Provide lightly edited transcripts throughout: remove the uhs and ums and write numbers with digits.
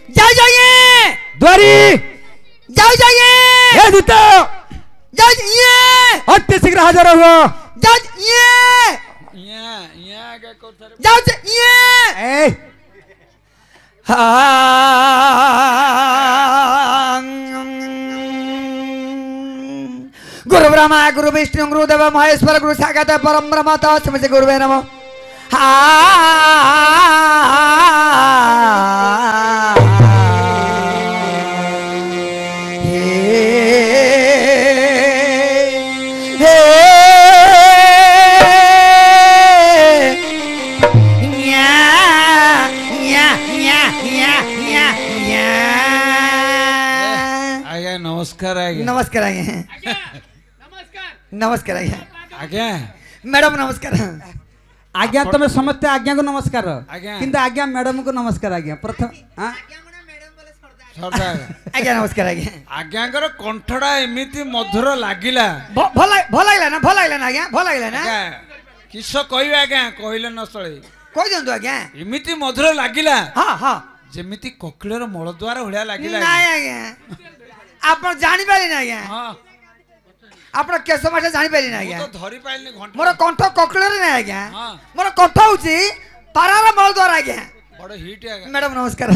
जाओ जाइए द्वारी जाओ जाइए हे दूत जाओ ये अति शीघ्र हाजर हुआ जाओ ये जाओ ये गुरु ब्रह्मा गुरु विष्णु गुरु देव महेश्वर गुरु साक्षात् परम ब्रह्म तस्मै श्री गुरुवे नमः नमस्कार आज्ञा नमस्कार आज्ञा नमस्कार आज्ञा आज्ञा मैडम नमस्कार आज्ञा तुम्हें समस्त आज्ञा को नमस्कार किंतु आज्ञा मैडम को नमस्कार आज्ञा प्रथम आज्ञा नमस्कार आज्ञा आज्ञाकर कंठड़ा एमिति मधुर लागिला भल लागला ना भल लागला ना आज्ञा भल लागला ना किस कहबे आज्ञा कहले न सळे कह दियंतु आज्ञा एमिति मधुर लागिला हां हां जेमिति कोकिलर मळद्वार होळ्या लागिला नाही आज्ञा आपण जानि पाली ना आज्ञा हां आपण केस मासे जानि पाली ना आज्ञा तो धरि पाइलनी घंटा मोर कंठ कोकिलर ना आज्ञा हां मोर कंठ होची पारार मळद्वार आज्ञा बड़ हिट आज्ञा मैडम नमस्कार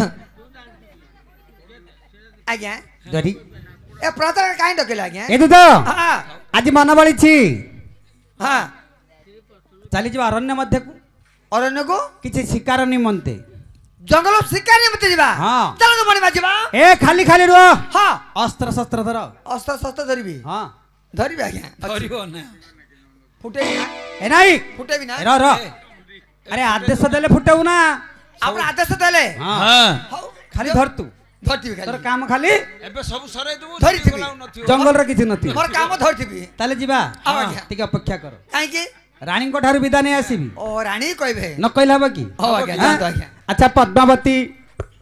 आज्ञा द्वारी ए प्रतर काई डकेला आज्ञा ए दूत हां आज मन बळी छी हां चली जो अरण्य मध्य को अरण्य को किछि शिकार निमंते जंगल शिकारी मते जीवा हां चलो तो मणि बाजीबा ए खाली खाली रो हां अस्त्र शस्त्र धर अस्त्र शस्त्र धरिबी हां धरिबी आज्ञा धरिबो ना फुटेबी ना ए नाही फुटेबी ना रो रो अरे आदेश देले फुटाऊ ना आपण आदेश देले हां हां खाली धर तू धरतीबी तोर खाली काम खाली एबे सब सराई दबो धरिथिबी। जंगल रे किछि नथि मोर काम धरतीबी ताले जीवा आव आज्ञा। टिके अपेक्षा कर काई के रानी को ठारू विदा नै आसीबी ओ रानी कहबे न कहला बा की हो आज्ञा जानतो आज्ञा अच्छा पद्मावती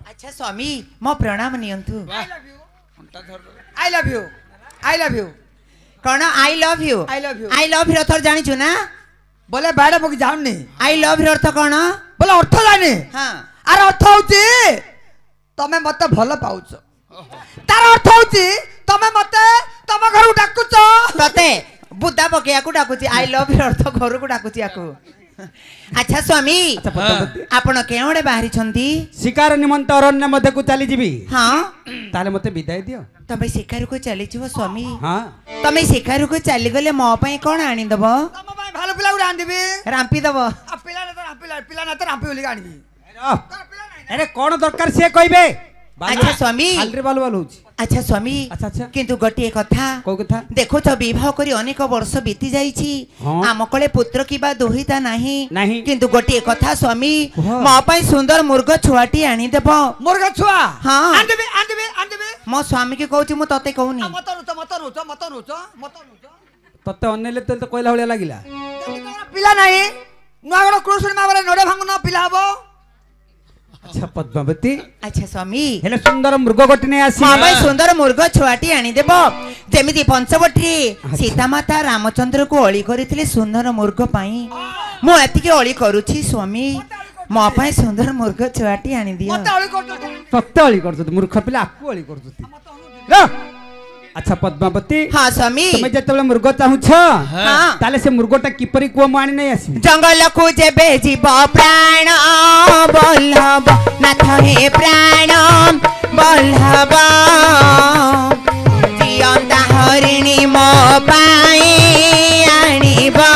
अच्छा स्वामी मो प्रणाम नियंतु I love you I love you कौन I love you I love you I love you अर्थ जानिछु ना बोले बाड़ा मुक जाउनी आई लव यू अर्थ कौन बोले अर्थ जानी हां आर अर्थ होची तमे मते भल पाउछ तार अर्थ होची तमे मते तम घर डाकुछ तते बुद्धा पकेया को डाकुची आई लव यू अर्थ घर को डाकुची आको अच्छा स्वामी अच्छा पद्मावती आपण केउडे बाहरी छंती शिकार निमंत अरण्य मध्य को चली जीवी हां ताले मते विदाई दियो तमे शिकार को चली छिवो स्वामी हां तमे शिकार को चली गले मो पई कोन आनी दबो तम भाई भालो पिला उडा आंदिबी रांपी दबो आ पिला न तो पिला न तो रांपी बोली आंदिबी अरे कौन दरकार से कहबे अच्छा स्वामी हालरे बालू बालू अच्छा स्वामी अच्छा अच्छा किंतु गोटे कथा को कथा देखो तो विवाह करी अनेक वर्ष बीती जाइछि हाँ। आम कले पुत्र किबा दोहिता नाही नहीं किंतु गोटे कथा स्वामी कुह। मो पई सुंदर मुर्ग छुआटी आनी देबो मोर छुआ हाँ। आंदिबी मो स्वामी के कहूछि मु तते कहूनी मत नुच तते अनेले तो कहला होलिया लागिला पिला नाही नुआगड़ कृष्ण माबरे नडे भांगु न पिला हबो अच्छा पद्मावती अच्छा स्वामी हेले सुंदर मृग गोटी नै आसी मो पई सुंदर मुर्ग छुआटी आनी देबो जेमिति पंचवटी सीता माता रामचंद्र को अळी करिथिले सुंदर मुर्ग पई मु एति के अळी करूछि स्वामी मो पई सुंदर मुर्ग छुआटी आनी दियो मत अळी करतो सत्य अळी करछत मूर्ख पिला आकु अळी करछत लो अच्छा पद्मावती हाँ स्वामी तुम जेतबेले मृग चाहुछ हाँ ताले से मृगटा किपरि कुआ मानी नै आसी जंगल को जेबे जीव प्राण बल्लभ नाथ हे प्राण बल्लभ जियंता हरिणी मो पाई आनिबा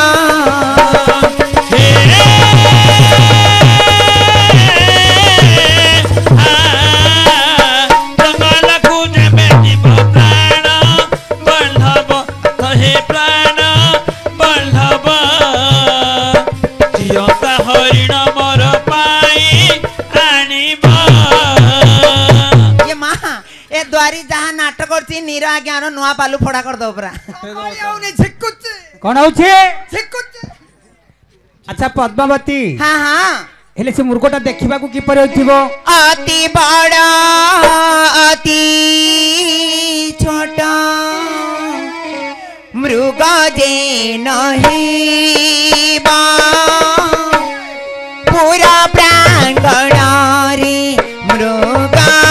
द्वारी जहाँ नाटक करती नीर आज्ञा नुआ पालू फोड़ा कर दो परा कौन होछे झिकुच अच्छा पद्मावती हाँ हाँ हेले से मुर्गटा देखिबा को किपरि होथिबो अति बड़ा अति छोटा मृग जे नहीं बा पूरा प्रांगण रे मृगा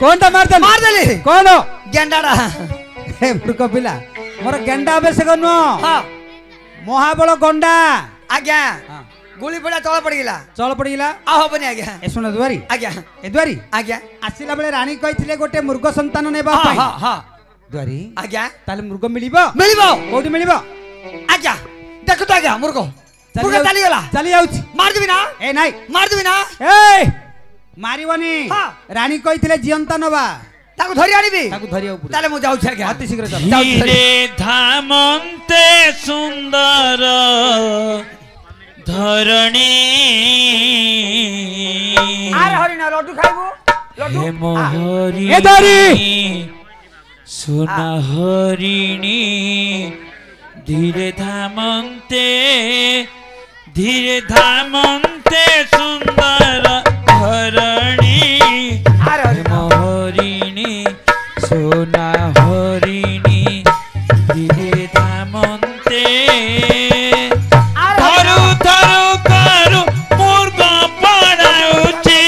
কোনটা মারদেলি মারদেলি কোন গেন্ডাটা হে মূর্খ পিলা মোর গেন্ডা আবশ্যক নুহ হ্যাঁ মহাবଳ গଣ୍ଡା আজ্ঞা গুলি পড়া তଳ পড়িলা চল পড়িলা ଆଉ ହବନି ଆଜ୍ଞା ଏ ଶୁଣ ଦୁଆରୀ ଆଜ୍ଞା ଏ ଦୁଆରୀ ଆଜ୍ଞା ଆସିଲା ବେଳେ ରାଣୀ କହିଥିଲେ ଗୋଟେ ମୃଗ ସନ୍ତାନ ନେବା ହଁ ପାଇଁ ହଁ ହଁ ଦୁଆରୀ ଆଜ୍ଞା ତାହେଲେ ମୃଗ ମିଳିବ ମିଳିବ କୋଉଠି ମିଳିବ ଆଜ୍ଞା ଦେଖ ତ ଆଜ୍ଞା ମୂର୍ଖ ମୂର୍ଖ ଚାଲିଗଲା ଚାଲି ଯାଉଛି ମାରିଦେବି ନା ଏ ନାଇଁ ମାରିଦେବି ନା ଏ ମାରିବନି ହଁ। ରାଣୀ କହିଥିଲେ ଜିଅନ୍ତା ନବା ତାକୁ ଧରି ଆଣିବି ତାକୁ ଧରିବାକୁ ପଡିବ ତାହେଲେ ମୁଁ ଯାଉଛି ଆଜ୍ଞା ଅତି ଶୀଘ୍ର ଚାଲ ଧୀରେ ଧାମନ୍ତେ ସୁନ୍ଦର ଧରଣୀ ଆରେ ହରିଣ ଲଡୁ ଖାଇବୁ ଲଡୁ ହେ ମୋହରି ଏ ଧରି। ସୁନା ହରିଣୀ ଧୀରେ ଧାମନ୍ତେ ସୁନ୍ଦର ଧରଣୀ ଆରେ ହରିଣ ହରିଣୀ সোনা হরিণী ধীরে ধামন্তে ধরু ধরু করু মুর্গ পড়াউছি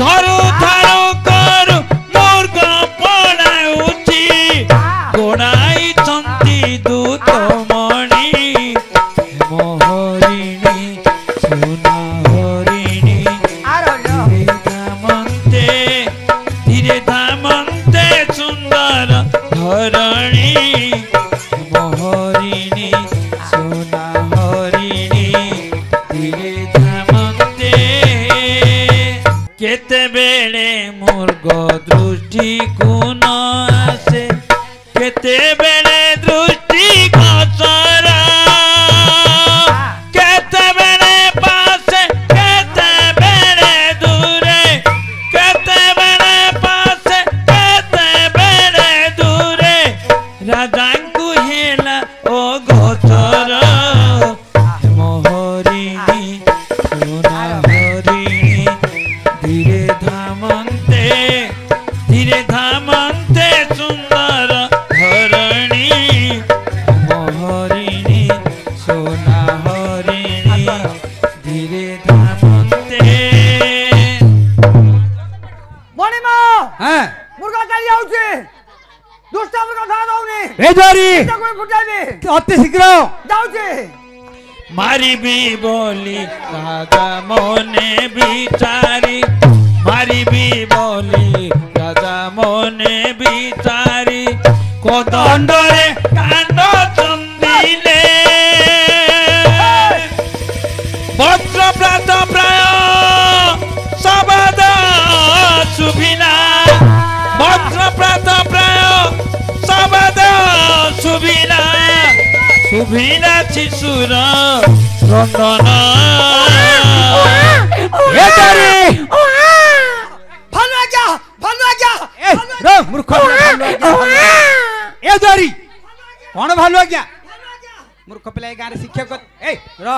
ধরু ধরু করু মুর্গ পড়াউছি গোড়াই চন্তি দূত মণি মোহরিণী সোনা হরিণী আরে হরিণ ধীরে ধামন্তে ধীরে ধামন্তে সুন্দর ধরণী মোহরিণী সোনা হরিণী ধীরে ধামন্তে কেতেবেলে মূর্গ দৃষ্টি কোন আসে কেতেবেলে দৃষ্টি গোচরা কেতেবেলে পাশে কেতেবেলে দূরে কেতেবেলে পাশে কেতেবেলে দূরে রাজাঙ্কু হেলা ও গোচর মোহরিণী সোনা হরিণী ধীরে ধামন্তে সুন্দর হরণী মোহরিণী সোনা হরিণী ধীরে ধামন্তে মণিমা হ্যাঁ মূর্খ চালি যাଉଛି দুষ্ট মূর্খ ধরা দଉନି ଏ ଧରି ତାକୁ ଫୁଟାଇବି ଅତି ଶୀଘ୍ର ଯାଉଛି মারিবি বলি রাজা মনে বিচারি মারিবি বলি রাজা মনে বিচারি কদণ্ডরে কাণ্ড চন্দিলে বজ্র প্রাত প্রায় সবাদ শুভিলা বজ্র প্রাত প্রায় সবাদ শুভিলা শুভিলা শিশুর রন্দন ଏ ଧରି ভালো আজ্ঞা ଏ ର ମୂର୍ଖ ପିଲା, ଭାଲୁ ଆଜ୍ଞା, ଭାଲୁ ଆଜ୍ଞା। ଏ ଧରି କଣ ଭାଲୁ ଆଜ୍ଞା ମୂର୍ଖ ପିଲା ଏ ଗାଁରେ ଶିକ୍ଷକ ଏ ର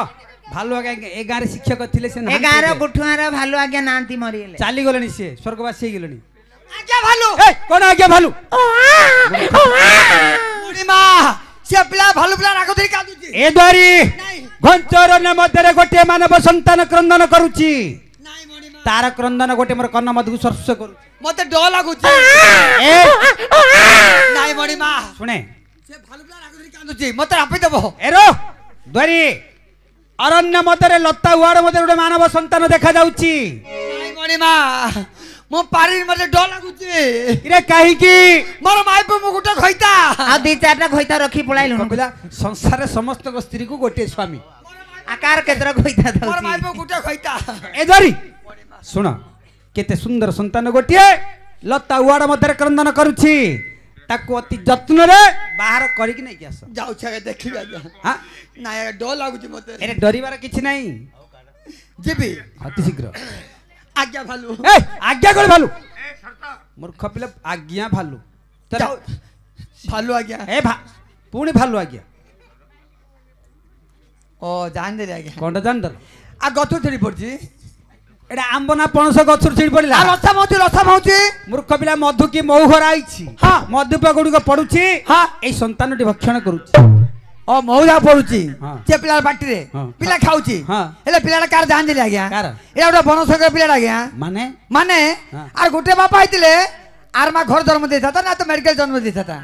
ଭାଲୁ ଆଜ୍ଞା ଏ ଗାଁରେ ଶିକ୍ଷକ ଥିଲେ ସେ ଏ ନାହାନ୍ତି ଗାଁର ଏବେ। ଗୁଠୁଆର ଭାଲୁ ଆଜ୍ଞା ନାହାନ୍ତି ମରିଗଲେ ଚାଲିଗଲେଣି ସିଏ ସ୍ୱର୍ଗବାସୀ ହେଇଗଲେଣି আজ্ঞা ভালো ଏ କଣ ଆଜ୍ଞା ଭାଲୁ মণিমা সে পিলা ভালো পিলা রাগ ধরি কাঁদুଛି ଏ ଧରି ନାଇଁ ଘଞ୍ଚରଣ୍ୟ ମଧ୍ୟରେ ଗୋଟିଏ ମାନବ ସନ୍ତାନ କ୍ରନ୍ଦନ କରୁଛି ନାଇଁ ମଣିମା ତାର କ୍ରନ୍ଦନ ଗୋଟେ ମୋର କର୍ଣ୍ଣ ମଧୁକୁ ସ୍ପର୍ଶ କରୁଛି মতে ডর লাগুଛି ଏ ନାଇଁ ମଣିମା ଶୁଣେ সে ভালো পিলা রাগ ধরি কাঁদুଛି মতে আপি দেব ଏ ର ଧରି ଅରଣ୍ୟ ମଧ୍ୟରେ ଲତା ଉଆଡ଼ ମଧ୍ୟରେ ଗୋଟେ ମାନବ ସନ୍ତାନ ଦେଖାଯାଉଛି ନାଇଁ ମଣିମା ମୁଁ ପାରି ମତେ ଡର ଲାଗୁଛି ଇରେ କାହିଁକି ମୋର ମାଇପ ମୁଁ ଗୋଟେ ଖଇତା ଆଉ ଦି ଚାରିଟା ଘଇତା ରଖି ପଳାଇଲୁଣୁ କହିଲା ସଂସାରରେ ସମସ୍ତଙ୍କ ସ୍ତ୍ରୀକୁ ଗୋଟିଏ ସ୍ୱାମୀ ଆକାର କେତେଟା ଘଇତା ମୋର ଦଉଛି ମାଇପ ଗୋଟେ ଖଇତା ଏ ଧରି ଶୁଣ କେତେ ସୁନ୍ଦର ସନ୍ତାନ ଗୋଟିଏ ଲତା ଉଆଡ଼ ମଧ୍ୟରେ କ୍ରନ୍ଦନ କରୁଛି ତାକୁ ଅତି ଯତ୍ନରେ ବାହାର କରିକି ନେଇକି ଆସ ଯାଉଛି ଆଜ୍ଞା ଦେଖିବି ଆଜ୍ଞା ହଁ ନାଇଁ ଆଜ୍ଞା ଡର ଲାଗୁଛି ମତେ ଏରେ ଡରିବାର କିଛି ନାହିଁ ଯିବି ଅତି ଶୀଘ୍ର ଆଜ୍ଞା ଭାଲୁ ଏ ଆଜ୍ଞା କଣ ଭାଲୁ ମୂର୍ଖ ପିଲା ଆଜ୍ଞା ଭାଲୁ ଚାଲ। ଯାଉ ଭାଲୁ ଆଜ୍ଞା ଏ ପୁଣି ଭାଲୁ ଆଜ୍ଞା ଓ ଜାଣିଦେଲି ଆଜ୍ଞା କଣଟା ଜାଣିଦେଲ ଆଉ ଗଛ ଛିଡ଼ି ପଡିଛି ଏଟା ଆମ୍ବ ନା ପଣସ ଗଛରୁ ଛିଡ଼ି ପଡ଼ିଲା ଆଉ ରସା ମାଉଛି ମୂର୍ଖ ପିଲା ମଧୁ କି ମହୁ ହରା ହେଇଛି ହଁ। ମଧୁପ ଗୁଡିକ ପଡୁଛି ହଁ ଏଇ ସନ୍ତାନଟି ଭକ୍ଷଣ କରୁଛି ଓ ମହୁରା ପଡୁଛି ହଁ। ସେ ପିଲା ପାଟିରେ ହଁ। ପିଲା ଖାଉଛି ହଁ। ହେଲେ ପିଲାଟା କାହାର ଜାଣିଦେଲି ଆଜ୍ଞା କାର? ଏଇଟା ଗୋଟେ ବନସଂକର ପିଲାଟା ଆଜ୍ଞା ମାନେ ମାନେ ହଁ। আর গোটে বাপা হইতিলে আর মা ঘর জন্ম দিয়েতা না তো মেডিকেল জন্ম দিয়েতা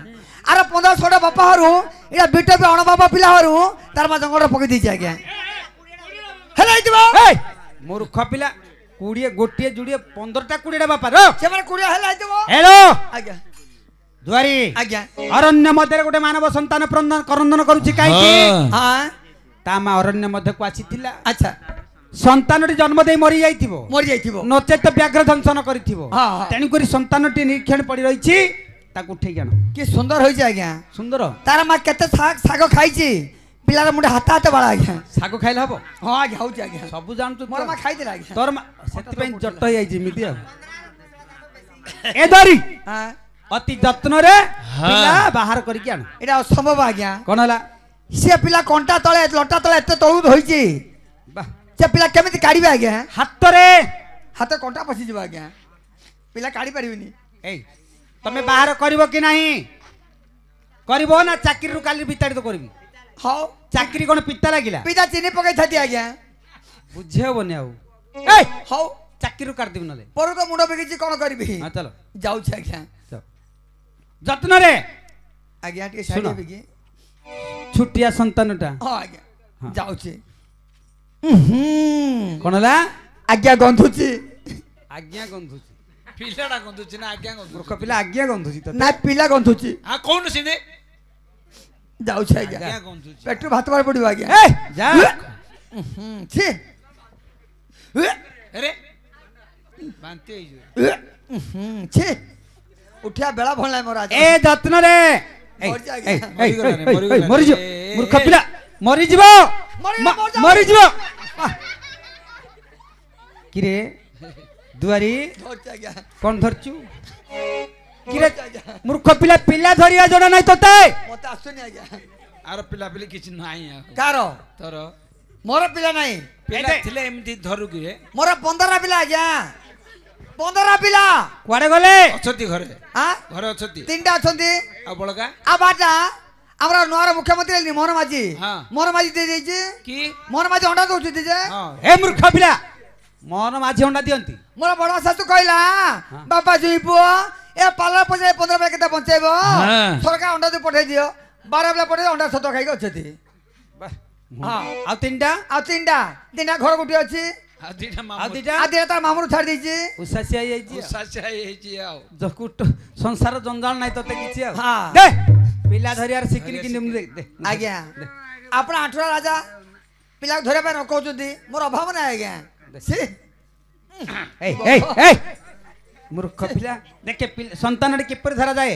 আর 15-16টা বাপা হরু এটা বিটপি অণ বাপা পিলা হরু তার মা জঙ্গল পকাই দিয়েছে আজ্ঞা হেলে হইতিব এই মূর্খ পিলা কুড়িয়ে গোটিয়ে জুড়িয়ে 15টা 20টা বাপার সেমানে কুড়িয়া হেলে হইতিব হেলো আজ্ঞা দুয়ারি আজ্ঞা অরণ্য ମଧ୍ୟରେ ଗୋଟେ ମାନବ ସନ୍ତାନ କ୍ରନ୍ଦନ କରୁଛି କାହିଁକି হ্যাঁ ତା ମା ଅରଣ୍ୟ ମଧ୍ୟକୁ ଆସିଥିଲା ଆଚ୍ଛା ସନ୍ତାନଟି ଜନ୍ମ ଦେଇ ମରି ଯାଇଥିବ ମରି ଯାଇଥିବ ନଚେତ ବ୍ୟାଘ୍ର ଦଂଶନ କରିଥିବ ହଁ, ହଁ। ତେଣୁକରି ସନ୍ତାନଟି ନିରୀକ୍ଷଣ ପଡି ରହିଛି ତାକୁ ଉଠେଇ ଆଣ କି ସୁନ୍ଦର ହେଇଛି ଆଜ୍ଞା ସୁନ୍ଦର ତାର ମା କେତେ ଶାଗ ଖାଇଛି ପିଲାର ମୁଣ୍ଡେ ହାତ ହାତ ବାଳ ଆଜ୍ଞା ଶାଗ ଖାଇଲେ ହବ ହଁ ଆଜ୍ଞା ହଉଛି ଆଜ୍ଞା ସବୁ ଜାଣୁଛୁ ମୋର ମା ଖାଇଥିଲା ଆଜ୍ଞା ତୋର ମା ସେଥିପାଇଁ ଜଟ ହେଇଯାଇଛି ଏମିତି ଆଉ ଏ ଧରି ହଁ, ଅତି ଯତ୍ନରେ ପିଲା ବାହାର କରିକି ଆଣ ଏଇଟା ଅସମ୍ଭବ ଆଜ୍ଞା କଣ ହେଲା ସେ ପିଲା କଣ୍ଟା ତଳେ ଲଟା ତଳେ ଏତେ ତଳୁ ଧୋଇଛି ବାଃ, ସେ ପିଲା କେମିତି କାଢିବେ ଆଜ୍ଞା ହାତରେ ହାତ କଣ୍ଟା ପଶିଯିବ ଆଜ୍ଞା ପିଲା କାଢି ପାରିବିନି ଏଇ ତମେ ବାହାର କରିବ କି ନାହିଁ କରିବ ନା ଚାକିରିରୁ କାଲି ବିତାଡ଼ିତ କରିବି ହଉ ଚାକିରି କଣ ପିତା ଲାଗିଲା ପିତା ଚିନି ପକେଇଥାନ୍ତି ଆଜ୍ଞା ବୁଝି ହବନି ଆଉ ଏଇ ହଉ ଚାକିରିରୁ କାଟିଦେବି ନହେଲେ ପରୁ ତ ମୁଣ୍ଡ ବିକିଛି କଣ କରିବି ହଁ ଚାଲ ଯାଉଛି ଆଜ୍ଞା ଚାଲ। ଯତ୍ନରେ ଆଜ୍ଞା ଟିକେ ଶୁଣ। ସାଇଡ ବିକି ଛୁଟିଆ ସନ୍ତାନଟା ହଁ ଆଜ୍ଞା ହଁ। ଯାଉଛି କଣ ହେଲା ଆଜ୍ଞା ଗନ୍ଧୁଛି ଆଜ୍ଞା ଗନ୍ଧୁଛି ପିଲାଟା ଗନ୍ଧୁଛି ନା ଆଜ୍ଞା ମୂର୍ଖ ଗନ୍ଧୁଛି ପିଲା ଆଜ୍ଞା ଗନ୍ଧୁଛି ତତେ ନା ପିଲା ଗନ୍ଧୁଛି ହଁ କହୁନୁ ସିନେ ଯାଉଛି ଆଜ୍ଞା ଆଜ୍ଞା ଗନ୍ଧୁଛି ପେଟରୁ ଭାତ ବାହାରି ପଡିବ ଆଜ୍ଞା ଏ ଯା ଛି ଆରେ ବାନ୍ତି ହେଇଯିବ ଛି ଉଠିଆ ବେଳା ଭଲ ନାହିଁ ମୋର ଆଜି ଏ ଯତ୍ନରେ ମରିଯା ଆଜ୍ଞା। ମରିଯିବ ମୂର୍ଖ ପିଲା ମରିଯିବ ମରିଯିବ, ମରିଯାଉ। ମରିଯିବ କିରେ ଦୁଆରୀ ଧରିଛି ଆଜ୍ଞା କଣ ଧରଛୁ କିରେ ଧରିଛି ଆଜ୍ଞା ମୂର୍ଖ ପିଲା ପିଲା ଧରିବା ଜଣା ନାହିଁ ତତେ ମତେ ଆସୁନି ଆଜ୍ଞା ଆର ପିଲାପିଲି କିଛି ନାହିଁ ଆଉ କାର ତୋର ମୋର ପିଲା ନାହିଁ ପିଲା ଏଇଟେ- ଥିଲେ ଏମିତି ଧରୁ କିରେ ମୋର 15 ପିଲା ଆଜ୍ଞା 15 ପିଲା କୁଆଡେ ଗଲେ ଅଛନ୍ତି ଘରେ ଆଁ ଘରେ ଅଛନ୍ତି 3ଟା ଅଛନ୍ତି ଆଉ ବଳକା ଆଉ ବାଟା ଆମର ନୂଆର ମୁଖ୍ୟମନ୍ତ୍ରୀ ହେଲି ମୋହନ ମାଝି ହଁ। ମୋହନ ମାଝି ଦେଇ ଦେଇଛି କି ମୋହନ ମାଝି ଅଣ୍ଡା ଦଉଛନ୍ତି ଯେ ହଁ ଏ ମୂର୍ଖ ପିଲା ମୋହନ ମାଝି ଅଣ୍ଡା ଦିଅନ୍ତି ମୋର ବଡ ଶାଶୁ କହିଲା ବାପା ଜୁଇ ପୁଅ ଏ ପାର୍ଲର ପଇସା 15 ବେলা କେତେ ବଞ୍ଚେଇବ ହଁ। ସରକାର ଅଣ୍ଡା ଦେଇ ପଠେଇ ଦିଅ 12 ବେলা ପଠେଇ ଅଣ୍ଡା ସତ ଖାଇକି ଅଛନ୍ତି ହଁ ଆଉ ତିନିଟା ଆଉ 3ଟା ଘର ଗୋଟିଏ ଅଛି ଆଉ ଦିଟା ଆଉ ମାମୁ ଦିଟା ଆଉ 2ଟା ତାର ମାମୁରୁ ଛାଡି ଦେଇଛି ଉଷାସି ହେଇଯାଇଛି ଆଉ। ଉଷାସିଆ ହେଇଯାଇଛି ଆଉ ଜକୁଟ ସଂସାର ଜଞ୍ଜାଳ ନାହିଁ ତତେ କିଛି ଆଉ ହଁ। ଦେ ପିଲା ଧରିବାର ଶିଖିନି କିନ୍ତୁ ମୁଁ ଦେ ଦେ ଆଜ୍ଞା ଆପଣ ଆଠୁଆ ରାଜା ପିଲାକୁ ଧରିବା ପାଇଁ ନ କହୁଛନ୍ତି ମୋର ଅଭାବ ନାହିଁ ଆଜ୍ଞା ଛି। ଏଇ ଏଇ ଏଇ ମୂର୍ଖ ପିଲା ଦେଖେ ସନ୍ତାନଟି କିପରି ଧରାଯାଏ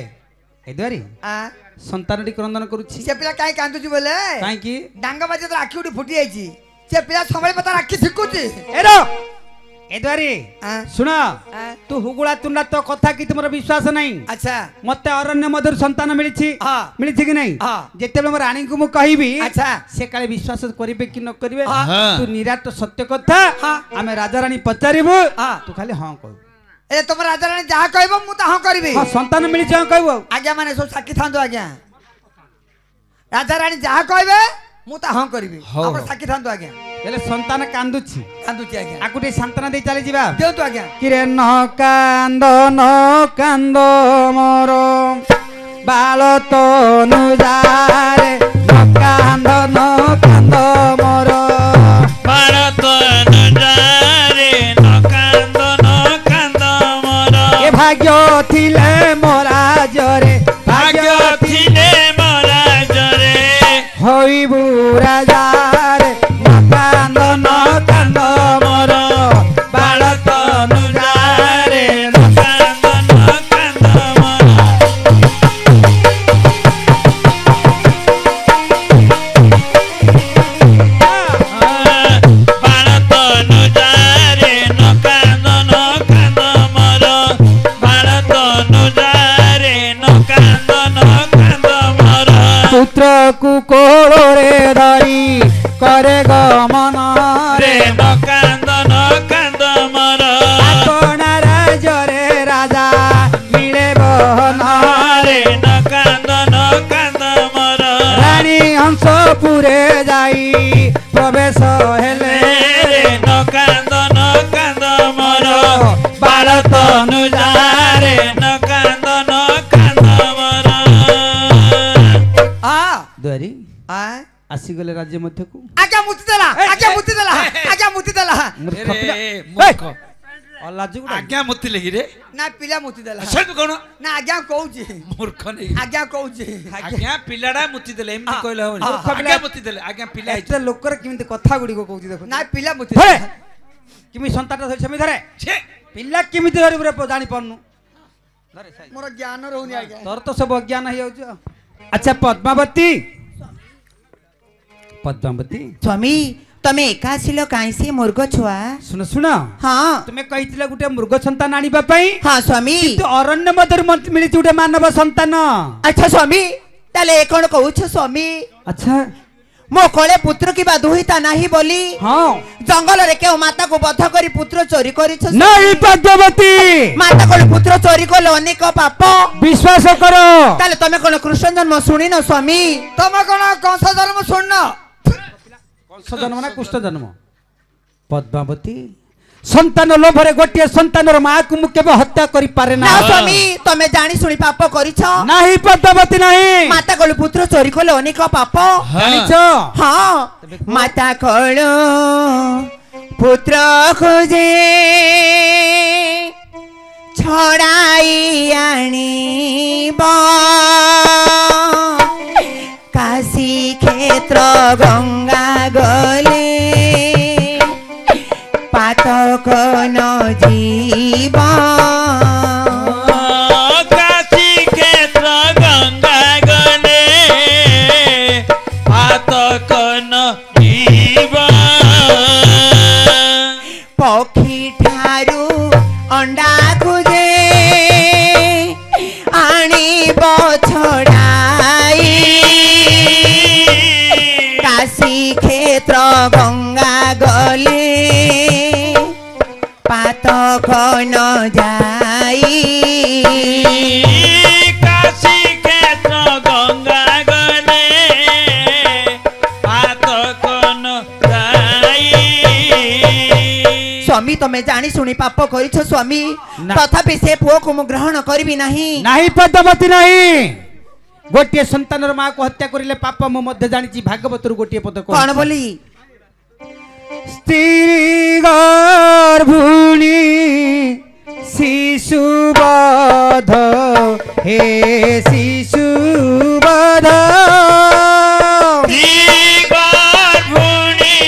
ଏ ଦୁଆରୀ ଆଁ, ସନ୍ତାନଟି କ୍ରନ୍ଦନ କରୁଛି ସେ ପିଲା କାହିଁ କାନ୍ଦୁଛି ବୋଲେ କାହିଁକି ଡାଙ୍ଗ ବାଜି ତାର ଆଖି ଉଠି ଫୁଟି ଯାଇଛି ସେ ପିଲା ସମ୍ଭାଳିବା ତାର ଆଖି ଶିଖୁଛି ଏର ଏ ଦୁଆରୀ ଆଁ, ଶୁଣ ଆଁ, ତୁ ହୁଗୁଳା ତୁଣ୍ଡା ତୋ କଥା କି ତୁମର ବିଶ୍ୱାସ ନାହିଁ ଆଚ୍ଛା ମତେ ଅରଣ୍ୟ ମଧ୍ୟରୁ ସନ୍ତାନ ମିଳିଛି ହଁ। ମିଳିଛି କି ନାହିଁ ହଁ। ଯେତେବେଳେ ମୋ ରାଣୀଙ୍କୁ ମୁଁ କହିବି ଆଚ୍ଛା। ସେ କାଳେ ବିଶ୍ୱାସ କରିବେ କି ନ କରିବେ ହଁ। ତୁ ନିରାଟ ସତ୍ୟ କଥା ହଁ। ଆମେ ରାଜାରାଣୀ ପଚାରିବୁ ହଁ। ତୁ ଖାଲି ହଁ କହିବୁ ଏ ତମ ରାଜାରାଣୀ ଯାହା କହିବ ମୁଁ ତାହା କରିବି ହଁ ସନ୍ତାନ ମିଳିଛି ହଁ କହିବୁ ଆଉ ଆଜ୍ଞା ମାନେ ସବୁ ସାକ୍ଷୀ ଥାନ୍ତୁ ଆଜ୍ଞା ରାଜାରାଣୀ ଯାହା କହିବେ ମୁଁ ତାହା କରିବି ହଉ, ଆପଣ ହଉ। ସାକ୍ଷୀ ଥାନ୍ତୁ ଆଜ୍ଞା ହେଲେ ସନ୍ତାନ କାନ୍ଦୁଛି କାନ୍ଦୁଛି ଆଜ୍ଞା ଆକୁ ଟିକେ ସାନ୍ତ୍ୱନା ଦେଇ ଚାଲିଯିବା ଦିଅନ୍ତୁ ଆଜ୍ଞା କିରେ ନ କାନ୍ଦ ମୋର ବାଳ ତନୁଜାରେ ନ କାନ୍ଦ ମୋର ଭାରତ ନଜାରେ ନ କାନ୍ଦ ମୋର ଏ ଭାଗ୍ୟ ଥିଲେ ମୋରା ଜରେ ଭାଗ୍ୟ ଥିଲେ ମରାଜରେ হইবু রাজারে নকান্দ মোর বালক অনুজারে ନ କାନ୍ଦ ମୋର ଭାରତ ନଜାରେ ନ କାନ୍ଦ ମୋର ଭାରତ ନଜାରେ ନ କାନ୍ଦ ମୋର পুত্রকু কোଳରେ ধরি করে গমন রে রে ନ କାନ୍ଦ ମୋର আপনা রাজরে রাজা মিলে বহন রে ନ କାନ୍ଦ ମୋର রানী হংসপুরে যাই প্রবেশ হেলে রে ନ କାନ୍ଦ ମୋର ଭାରତ ଅନୁଜାରେ ନ କାନ୍ଦ ମୋର ଆ দুয়ারি ଆ আসিগলে রাজ্য মধ্যকু ଆଜ୍ଞା ମୁତି ଦେଲା ଆଜ୍ଞା ମୁତି ଦେଲା ଆଜ୍ଞା ମୁତି ଦେଲା মূর্খ রে পিলা। ମୂର୍ଖ ଅଲାଜୁ ଗୁଡା ଆଜ୍ଞା ମୁତିଲେ କି ରେ ନା ପିଲା ମୁତି ଦେଲା ସେଠୁ କଣ ନା ଆଜ୍ଞା କହୁଛି ମୂର୍ଖ ନେଇ ଆଜ୍ଞା କହୁଛି ଆଜ୍ଞା ପିଲାଟା ମୁତି ଦେଲେ ଏମିତି କହିଲେ ହବନି ମୂର୍ଖ ପିଲା। ଆଜ୍ଞା ମୁତି ଦେଲେ ଆଜ୍ଞା ପିଲା ହେଇଛି ଏତେ ଲୋକର କେମିତି କଥା ଗୁଡିକ କହୁଛି ଦେଖ ନା ପିଲା ମୁତି ହେ! ଦେଲା କେମିତି ସନ୍ତାନଟା ଧରି ସେମିତି ଧରେ ଛେ ପିଲା କେମିତି ଧରିବୁ ରେ ଜାଣି ପାରୁନୁ ଧରେ ସାଇ। ମୋର ଜ୍ଞାନ ରହୁନି ଆଜ୍ଞା ତୋର ତ ସବୁ ଅଜ୍ଞାନ ହେଇଯାଉଛି ଆଉ। ଆଚ୍ଛା ପଦ୍ମାବତୀ ପଦ୍ମାବତୀ ସ୍ୱାମୀ ତମେ ଏକା ଆସିଲ କାହିଁ ସେ ମୃଗ ଛୁଆ ଶୁଣ ଶୁଣ ହଁ ତୁମେ କହିଥିଲ ଗୋଟେ ମୃଗ ସନ୍ତାନ ଆଣିବା ପାଇଁ ହଁ ସ୍ୱାମୀ କିନ୍ତୁ ଅରଣ୍ୟ ମଧ୍ୟରୁ ମତେ ମିଳିଛି ଗୋଟେ ମାନବ ସନ୍ତାନ ଆଚ୍ଛା ସ୍ୱାମୀ ତାହେଲେ ଏ କଣ କହୁଛ ସ୍ୱାମୀ ଆଚ୍ଛା ମୋ କୋଳେ ପୁତ୍ର କିମ୍ବା ଦୁହିତା ନାହିଁ ବୋଲି ହଁ ଜଙ୍ଗଲରେ କେଉଁ ମାତାକୁ ବଧ କରି ପୁତ୍ର ଚୋରି କରିଛ ନାଇଁ ପଦ୍ମାବତୀ ମାତା କୋଳେ ପୁତ୍ର ଚୋରି କଲେ ଅନେକ ପାପ ବିଶ୍ୱାସ କର ତାହେଲେ ତମେ କଣ କୃଷ୍ଣ ଜନ୍ମ ଶୁଣିନ ସ୍ୱାମୀ ତମେ କଣ କଂସ ଧର୍ମ ଶୁଣିନ କଂସ ଜନ୍ମ ନା କୃଷ୍ଣ ଜନ୍ମ ପଦ୍ମାବତୀ ସନ୍ତାନ ଲୋଭରେ ଗୋଟିଏ ସନ୍ତାନର ମାକୁ ମୁଁ କେବେ ହତ୍ୟା କରିପାରେ ନା ନା ସ୍ୱାମୀ ତମେ ଜାଣି ଶୁଣି ପାପ କରିଛ ନାହିଁ ପଦ୍ମାବତୀ ନାହିଁ ମାତା କୋଳେ ପୁତ୍ର ଚୋରି କଲେ ଅନେକ ପାପ ଜାଣିଛ ହଁ ମାତା କୋଳ ପୁତ୍ର ଖୋଜେ ଛଡ଼ାଇ ଆଣିବ କାଶୀ କ୍ଷେତ୍ର ଗଙ୍ଗା ଗଲେ ପାତକ ନ ଯିବ କାଶୀ କ୍ଷେତ୍ର ଗଙ୍ଗା ଗଲେ ପାତକ ନ ଯିବ ପକ୍ଷୀ ଠାରୁ ଅଣ୍ଡା ଖୋଜେ ଆଣିବ ଛଡ଼ାଇ କାଶୀ କ୍ଷେତ୍ର ଗଙ୍ଗା ଗଲେ ପାତକ ନ ଯାଇ କାଶୀ କ୍ଷେତ୍ର ଗଙ୍ଗା ଗଲେ ପାତକ ନ ଯାଇ ସ୍ୱାମୀ ତମେ ଜାଣି ଶୁଣି ପାପ କରିଛ ସ୍ୱାମୀ ନା। ତଥାପି ସେ ପୁଅକୁ ମୁଁ ଗ୍ରହଣ କରିବି ନାହିଁ ନାହିଁ ପଦ୍ମାବତୀ ନାହିଁ ଗୋଟିଏ ସନ୍ତାନର ମାକୁ ହତ୍ୟା କରିଲେ ପାପ ମୁଁ ମଧ୍ୟ ଜାଣିଛି ଭାଗବତରୁ ଗୋଟିଏ ପଦ କଣ କହୁଛି। ବୋଲି ସ୍ତ୍ରୀ ଗର୍ଭୁଣୀ ଶିଶୁବଧ হে শিশুবধ গর্ভুণী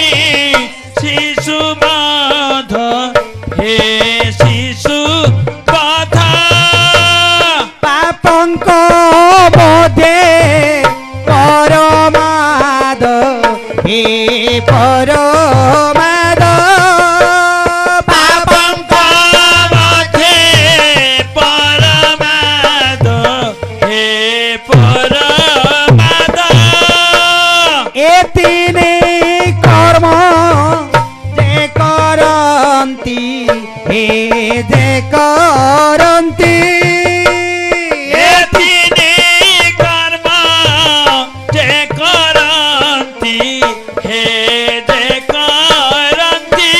শিশু বাধ হে শিশু বাধা পাপঙ্ক বোধে পরমাদ হে পরমাদ পাপঙ্ক বাধে পরমাদ হে পরমাদ এ তিনে কর্ম যে করন্তি হে যে করন্তি এতিনি কর্ম যে করন্তি হে যে করন্তি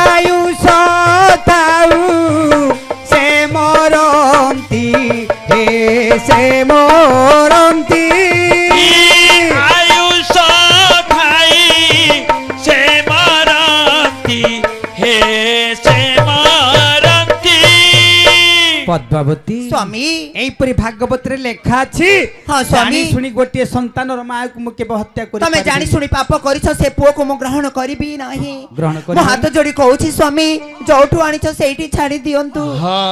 আয়ুষ থাউ সে মরন্তি হে সে মরন্তি আয়ুষ খাই সে মরন্তি হে সে মরন্তি পদ্মাবতী স্বামী এইপরি ভাগবତରେ লেখা ଅଛି ହଁ, ସ୍ୱାମୀ। ଜାଣି ଶୁଣି ଗୋଟିଏ ସନ୍ତାନର ମାକୁ ମୁଁ କେବେ ହତ୍ୟା କରି ତମେ ଜାଣି ଶୁଣି ପାପ କରିଛ ସେ ପୁଅକୁ ମୁଁ ଗ୍ରହଣ କରିବି ନାହିଁ ଗ୍ରହଣ ମୁଁ କରିବି ହାତ ଯୋଡି କହୁଛି ସ୍ୱାମୀ ଯୋଉଠୁ ଆଣିଛ ସେଇଠି ଛାଡି ଦିଅନ୍ତୁ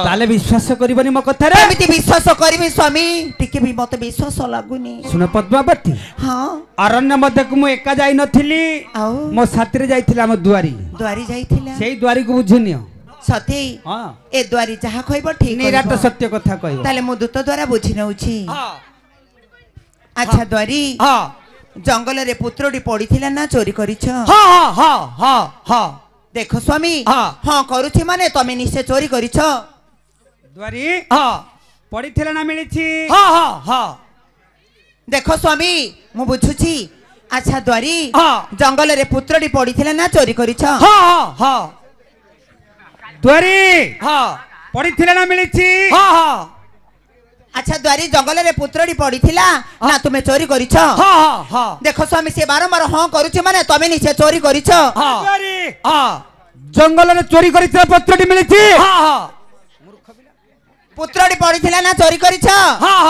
ତାହେଲେ ବିଶ୍ୱାସ କରିବନି ମୋ କଥାରେ କେମିତି ବିଶ୍ୱାସ କରିବି ସ୍ୱାମୀ ଟିକେ ବି ମତେ ବିଶ୍ୱାସ ଲାଗୁନି ଶୁଣ ପଦ୍ମାବତୀ ହଁ ଅରଣ୍ୟ ମଧ୍ୟକୁ ମୁଁ ଏକା ଯାଇ ନଥିଲି ଆଉ ମୋ ସାଥିରେ ଯାଇଥିଲା ଆମ ଦୁଆରୀ ଦ୍ୱାରୀ ଯାଇଥିଲା ସେଇ ଦ୍ୱାରୀକୁ ବୁଝିନିଅ ସତେ ହଁ ଏ ଦ୍ୱାରୀ ଯାହା କହିବ ଠିକ ନିରାଟ କରିବ। ସତ୍ୟ କଥା କହିବ ତାହେଲେ ମୁଁ ଦୂତ ଦ୍ୱାରା ବୁଝି ନେଉଛି ହଁ ଆଚ୍ଛା ଦ୍ୱାରୀ ହଁ ଜଙ୍ଗଲରେ ପୁତ୍ରଟି ପଡିଥିଲା ନା ଚୋରି କରିଛ ହଁ ହଁ ହଁ ହଁ ଦେଖ ସ୍ୱାମୀ ହଁ। ହଁ କରୁଛି ମାନେ ତମେ ନିଶ୍ଚୟ ଚୋରି କରିଛ ଦ୍ୱାରୀ ହଁ ପଡିଥିଲା ନା ମିଳିଛି ହଁ ହଁ ହଁ ଦେଖ ସ୍ୱାମୀ ମୁଁ ବୁଝୁଛି ଆଚ୍ଛା ଦ୍ୱାରୀ ହଁ। ଜଙ୍ଗଲରେ ପୁତ୍ରଟି ପଡିଥିଲା ନା ଚୋରି କରିଛ ହଁ ହଁ ହଁ ଦ୍ୱାରୀ ହଁ ପଡିଥିଲା ନା ମିଳିଛି ହଁ ହଁ ଆଚ୍ଛା ଦ୍ୱାରୀ ଜଙ୍ଗଲରେ ପୁତ୍ରଟି ପଡିଥିଲା ନା ତୁମେ ଚୋରି କରିଛ ହଁ ହଁ ହଁ ଦେଖ ସ୍ୱାମୀ ସେ ବାରମ୍ବାର ହଁ କରୁଛି ମାନେ ତମେ ନିଶ୍ଚୟ ଚୋରି କରିଛ ହଁ ଦ୍ୱାରୀ ହଁ जंगल रे चोरी करितला पत्रटी मिलिछि हाँ हाँ पुत्रटी पड़ीथिला ना चोरी करिछ हाँ हाँ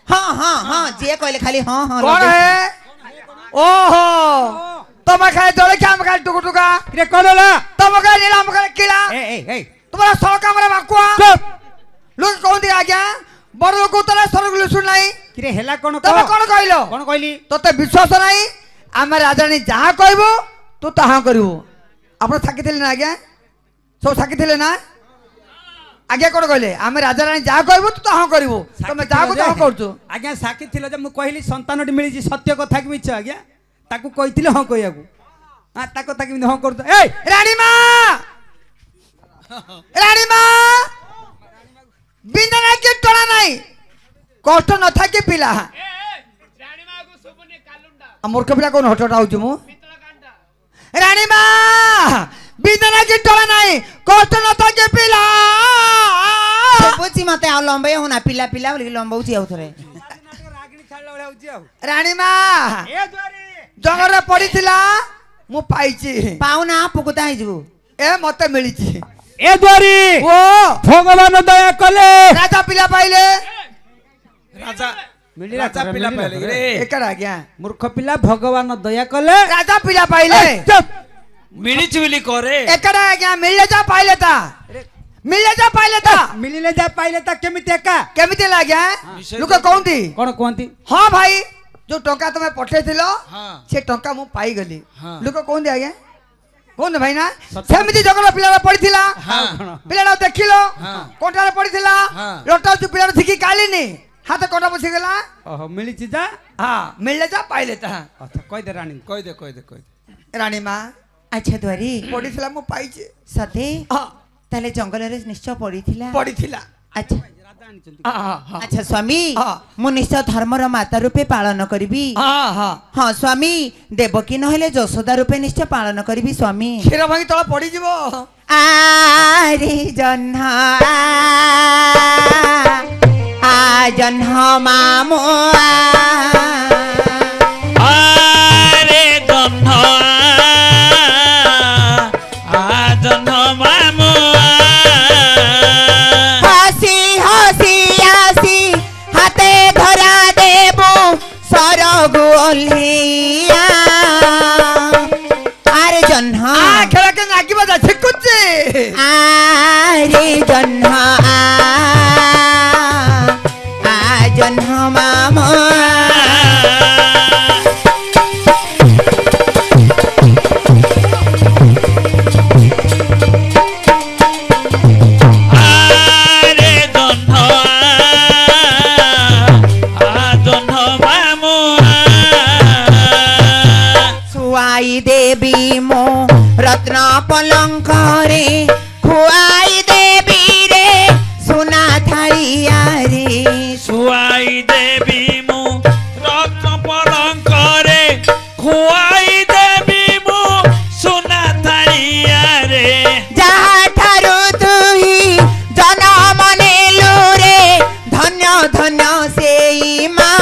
हाँ हाँ हाँ जे कहले खाली हाँ हाँ कौन है ओहो तुम खाए जले क्या हम खाए टुकुटुका रे कोनला तुम खाए नीला हम खाए किला ए तुम्हारा सौ कमरे बाकुआ चुप लोग कौन दिया आज्ञा बड़ लोग उतरा सरग सुन नहीं किरे हेला कोन तुम कौन कहलो कोन कहली तोते विश्वास नहीं आम राजाणी जहाँ कहबो तू ताहा करिवो आपण साकी थिले ना आज्ञा सब साकी थिले ना आज्ञा कोन कहले आम राजाणी जहाँ कहबो तू ताहा करिवो तुम जहाँ को ताहा करछु आज्ञा साकी थिलो जे मु कहली संतानटी मिलिछि सत्य कथा कि मिछ आज्ञा ताकू कहिथिले हां कहियाकू हां ताको ताकि हां करतो ए रानी माँ बिना ना के टोला नहीं कष्ट न था के पिला मूर्ख पिला कौन हटटा हो मु रानी माँ बिना ना के टोला नहीं कष्ट न था के पिला बुझी मते आ लंबे होना पिला पिला बोली लंबौची आउ थरे रागिनी छाडला बळे होची आउ रानी माँ ए द्वारी जंगल रे पड़ीथिला मु पाइछि पाउना पुकुता हे जबु ए मते मिलिछि ए द्वारी ओ भगवान दया कले राजा पिला पाइले राजा मिली राजा पिला पाइले रे एकर आज्ञा मूर्ख पिला भगवान दया कले राजा पिला पाइले चुप मिलिछि बिली करे एकर आज्ञा मिलले जा पाइले ता मिलले जा पाइले ता मिलिले जा पाइले ता केमिति एका केमिति लाग्या विषय लोक कहंती कोन कहंती हां भाई जो टंका तुमे पठेथिलो हां से टंका मु पाई गली हाँ। लोक कहंती आज्ञा कोन भाई ना सेमिति जंगल पिला पड़ीथिला हाँ। पिला देखिलो हाँ। कोठारे पड़ीथिला हाँ। लोटा जो पिला थिकी कालीनी हाथ कोटा बसी गेला ओहो मिलिछि जा हां मिलले जा पाइले ता अच्छा कहि दे रानी कहि दे रानी मां अच्छा द्वारी पड़ीथिला मु पाइछि सते हां ताले जंगल रे निश्चय पड़ीथिला पड़ीथिला अच्छा राजा आनिचंती हां हां अच्छा स्वामी हाँ। मु निश्चय धर्मर माता रूपे पालन करबी हां हां हाँ स्वामी देवकी नहेले जशोदा रूपे निश्चय पालन करबी स्वामी क्षीर भाई तळ पड़ी जीवो आरे जन्ह आ जन्ह मामो आरे जन्ह आ जन्ह मामु हसी हसी आसी हाथे धरा देबो सरग ओल्हिया आरे जन्ह आ खेळ के नाकी बजा छिकुच्ची आरे जन्ह आ जन्ह मामो आरे जन्ह आ जन्ह मामु सुआई देवी मो रत्न पलंकरे खुआई देवी रे सुना थालिया रे सुआई देवी मु रत्न पलंकरे खुआई देवी मु सुना थालिया रे जहाँ ठारू तुही जनम नेलु रे धन्य धन्य सेई माँ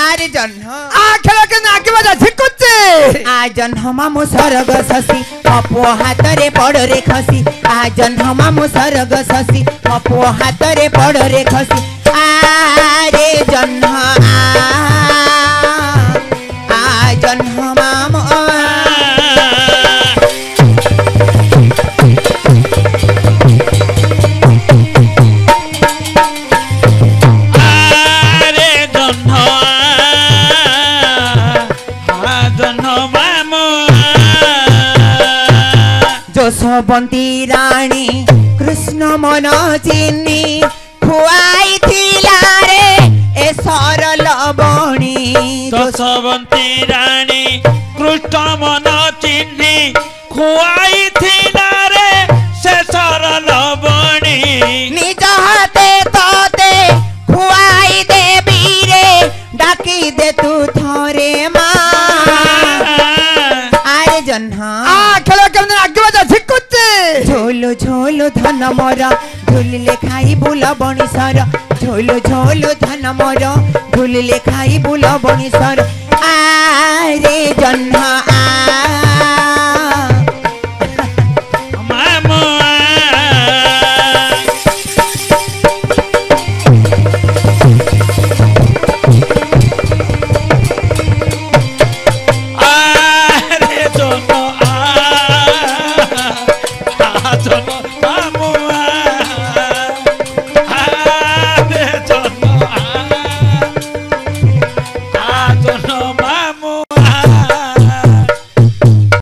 आरे जन्ह आ खेळ के नाकी बजा छिकुच्ची आ जन्ह मामु सरग शशि मपो हातरे पड़ रे खसी आ जन्ह मामु सरग शशि मपो हातरे पड़ रे खसी आरे जन्ह आ जन्ह मामु आरे जन्ह आ जन्ह मामु যশোবন্তী রানী কৃষ্ণ মন চিনি খুয়াই থিলারে এ সরল বণী দশবন্তী রানী কৃষ্ণ মন চিহ্নি খুয়াই থিলারে সে সরল বণী নিজ হাতে ততে খুয়াই দেবী রে ডাকি দে তু থরে মা আরে জহ্ন आ खेळ के नाकी बजा छिकुच्ची ঝোলো ঝোলো ধন মর ঝুলিলে খাই বুল বণিসর ঝোলো ঝোলো ধন মর ঝুলিলে খাই বুল বণিসর